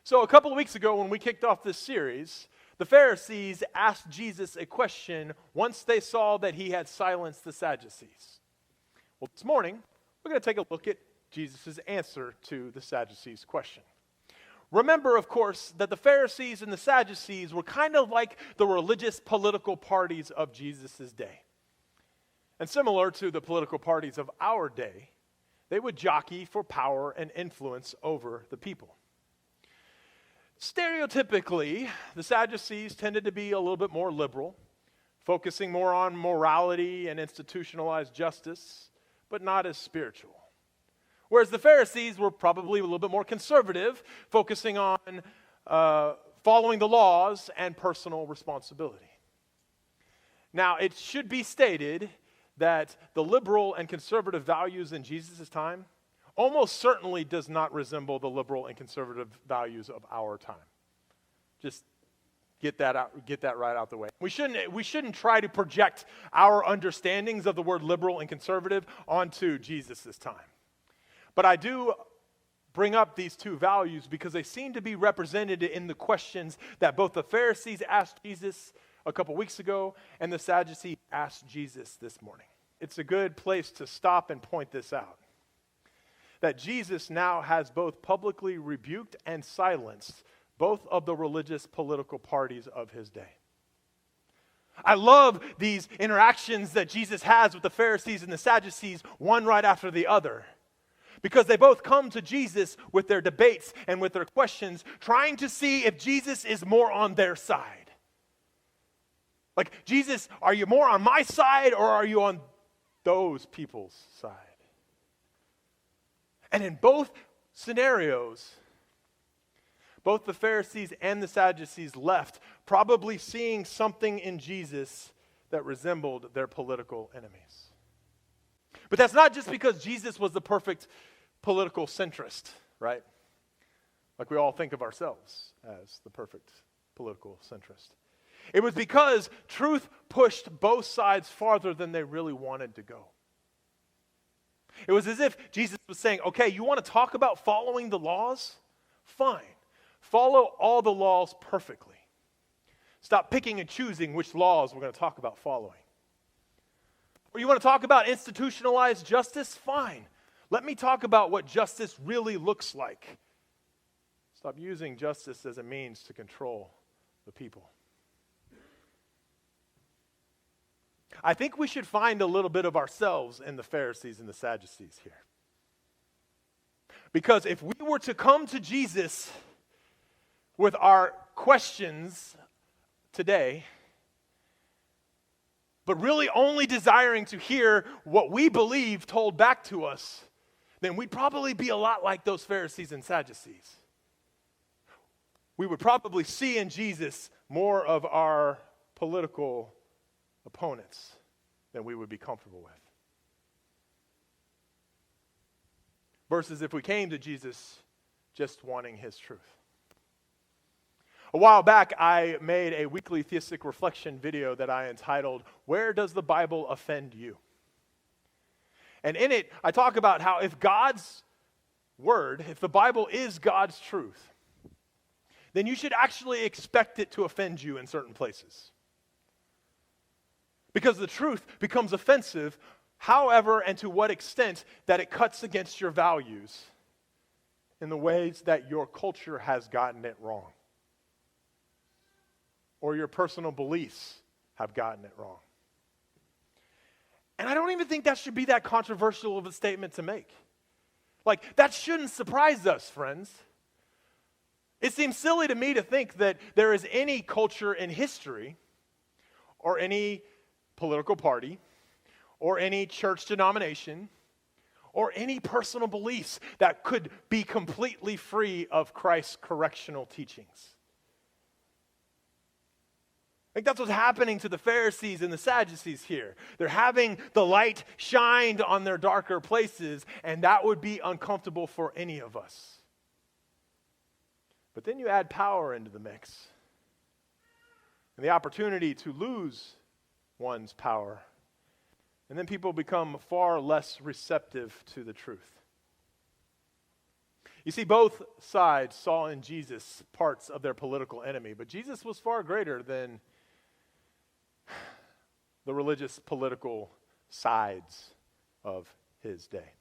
So a couple of weeks ago when we kicked off this series, the Pharisees asked Jesus a question once they saw that he had silenced the Sadducees. Well, this morning, we're going to take a look at Jesus' answer to the Sadducees' question. Remember, of course, that the Pharisees and the Sadducees were kind of like the religious political parties of Jesus' day. And similar to the political parties of our day, they would jockey for power and influence over the people. Stereotypically, the Sadducees tended to be a little bit more liberal, focusing more on morality and institutionalized justice, but not as spiritual. Whereas the Pharisees were probably a little bit more conservative, focusing on following the laws and personal responsibility. Now, it should be stated that the liberal and conservative values in Jesus' time almost certainly does not resemble the liberal and conservative values of our time. Just get that right out the way. We shouldn't try to project our understandings of the word liberal and conservative onto Jesus' time. But I do bring up these two values because they seem to be represented in the questions that both the Pharisees asked Jesus a couple weeks ago and the Sadducees asked Jesus this morning. It's a good place to stop and point this out. That Jesus now has both publicly rebuked and silenced both of the religious political parties of his day. I love these interactions that Jesus has with the Pharisees and the Sadducees, one right after the other, because they both come to Jesus with their debates and with their questions, trying to see if Jesus is more on their side. Like, Jesus, are you more on my side or are you on those people's side? And in both scenarios, both the Pharisees and the Sadducees left probably seeing something in Jesus that resembled their political enemies. But that's not just because Jesus was the perfect political centrist, right? Like we all think of ourselves as the perfect political centrist. It was because truth pushed both sides farther than they really wanted to go. It was as if Jesus was saying, okay, you want to talk about following the laws? Fine. Follow all the laws perfectly. Stop picking and choosing which laws we're going to talk about following. Or you want to talk about institutionalized justice? Fine. Let me talk about what justice really looks like. Stop using justice as a means to control the people. I think we should find a little bit of ourselves in the Pharisees and the Sadducees here. Because if we were to come to Jesus with our questions today, but really only desiring to hear what we believe told back to us, then we'd probably be a lot like those Pharisees and Sadducees. We would probably see in Jesus more of our political opponents than we would be comfortable with. Versus if we came to Jesus just wanting his truth. A while back, I made a weekly theistic reflection video that I entitled, "Where Does the Bible Offend You?" And in it, I talk about how if God's word, if the Bible is God's truth, then you should actually expect it to offend you in certain places. Because the truth becomes offensive, however and to what extent that it cuts against your values in the ways that your culture has gotten it wrong. Or your personal beliefs have gotten it wrong. And I don't even think that should be that controversial of a statement to make. Like, that shouldn't surprise us, friends. It seems silly to me to think that there is any culture in history or any political party or any church denomination or any personal beliefs that could be completely free of Christ's correctional teachings. I think that's what's happening to the Pharisees and the Sadducees here. They're having the light shined on their darker places, and that would be uncomfortable for any of us. But then you add power into the mix, and the opportunity to lose one's power, and then people become far less receptive to the truth. You see, both sides saw in Jesus parts of their political enemy, but Jesus was far greater than the religious political sides of his day.